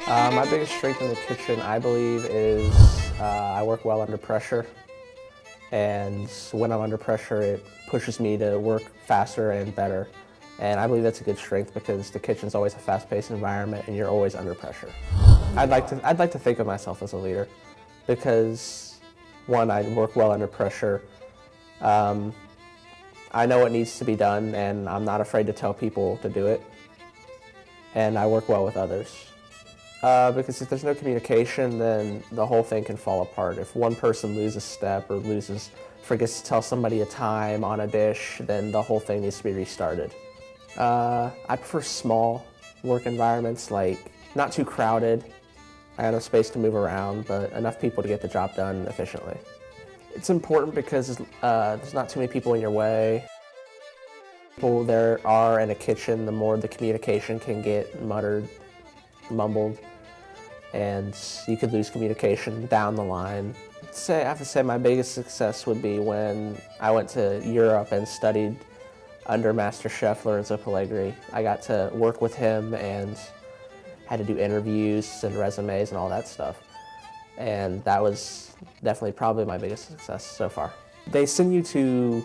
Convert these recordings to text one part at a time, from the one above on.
My biggest strength in the kitchen, I believe, is I work well under pressure. And when I'm under pressure, it pushes me to work faster and better. And I believe that's a good strength because the kitchen's always a fast-paced environment and you're always under pressure. I'd like to think of myself as a leader because, one, I work well under pressure. I know what needs to be done and I'm not afraid to tell people to do it. And I work well with others. Because if there's no communication, then the whole thing can fall apart. If one person loses a step or forgets to tell somebody a time on a dish, then the whole thing needs to be restarted. I prefer small work environments, like not too crowded. I have enough space to move around, but enough people to get the job done efficiently. It's important because there's not too many people in your way. People there are in a kitchen, the more the communication can get mumbled, and you could lose communication down the line. I have to say my biggest success would be when I went to Europe and studied under Master Chef Lorenzo Pellegrini. I got to work with him and had to do interviews and resumes and all that stuff. And that was definitely probably my biggest success so far. They send you to,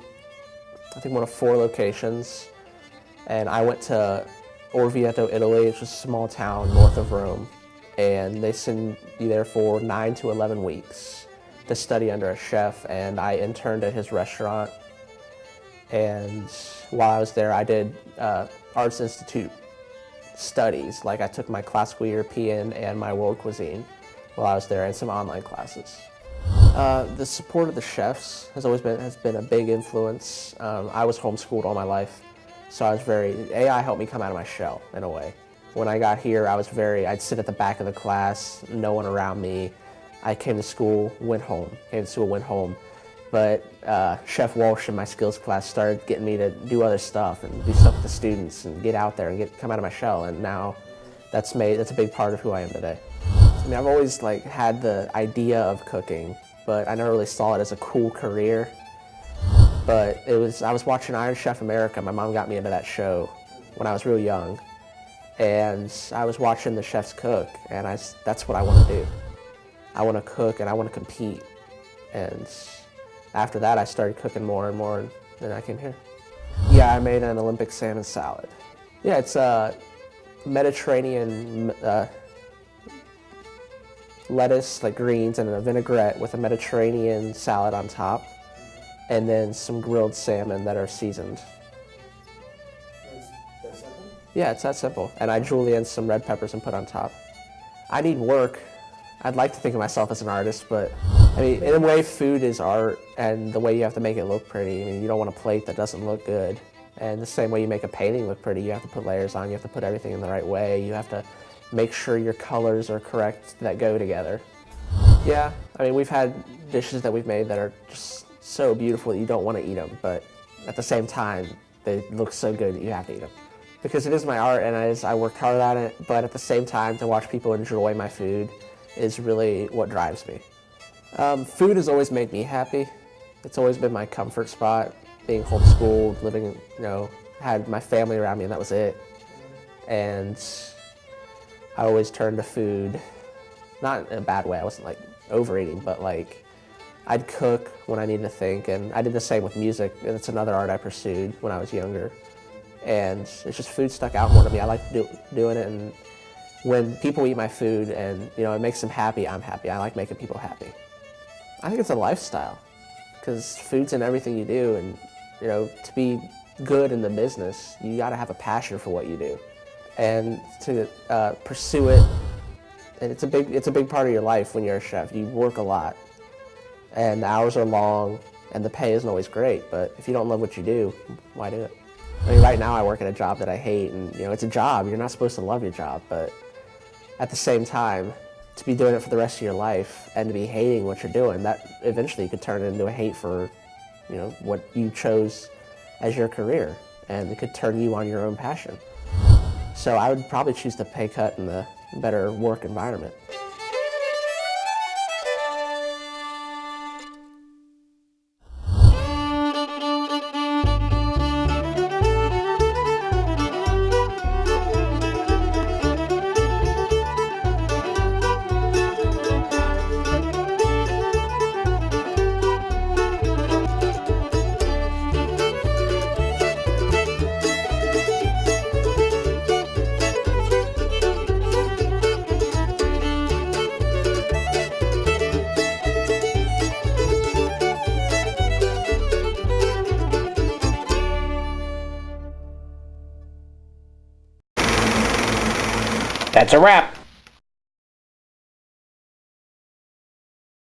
I think, one of 4 locations, and I went to Orvieto, Italy, which is a small town north of Rome, and they send you there for 9 to 11 weeks to study under a chef, and I interned at his restaurant. And while I was there, I did Arts Institute studies, like I took my classical European and my world cuisine while I was there, and some online classes. The support of the chefs has been a big influence. I was homeschooled all my life. So AI helped me come out of my shell in a way. When I got here, I'd sit at the back of the class, no one around me. I came to school, went home. But Chef Walsh in my skills class started getting me to do other stuff and do stuff with the students and get out there and come out of my shell. And now that's a big part of who I am today. I mean, I've always had the idea of cooking, but I never really saw it as a cool career. But I was watching Iron Chef America. My mom got me into that show when I was real young. And I was watching the chefs cook, and that's what I want to do. I want to cook and I want to compete. And after that, I started cooking more and more, and then I came here. Yeah, I made an Olympic salmon salad. Yeah, it's a Mediterranean lettuce, like greens, and a vinaigrette with a Mediterranean salad on top, and then some grilled salmon that are seasoned. That simple? Yeah, it's that simple. And I julienne some red peppers and put on top. I need work. I'd like to think of myself as an artist, but I mean, in a way, food is art, and the way you have to make it look pretty. I mean, you don't want a plate that doesn't look good. And the same way you make a painting look pretty, you have to put layers on, you have to put everything in the right way, you have to make sure your colors are correct that go together. Yeah, I mean, we've had dishes that we've made that are just so beautiful that you don't want to eat them, but at the same time, they look so good that you have to eat them. Because it is my art, and I worked hard at it, but at the same time, to watch people enjoy my food is really what drives me. Food has always made me happy. It's always been my comfort spot. Being homeschooled, living, had my family around me, and that was it. And I always turned to food, not in a bad way. I wasn't overeating, but I'd cook when I needed to think, and I did the same with music. It's another art I pursued when I was younger. And it's just food stuck out more to me. I like doing it, and when people eat my food and it makes them happy, I'm happy. I like making people happy. I think it's a lifestyle, because food's in everything you do, and to be good in the business, you got to have a passion for what you do, and to pursue it. And it's a big part of your life when you're a chef. You work a lot, and the hours are long, and the pay isn't always great. But if you don't love what you do, why do it? I mean, right now I work at a job that I hate, and it's a job. You're not supposed to love your job, but at the same time, to be doing it for the rest of your life and to be hating what you're doing, that eventually could turn into a hate for, what you chose as your career, and it could turn you on your own passion. So I would probably choose the pay cut and the better work environment. That's a wrap.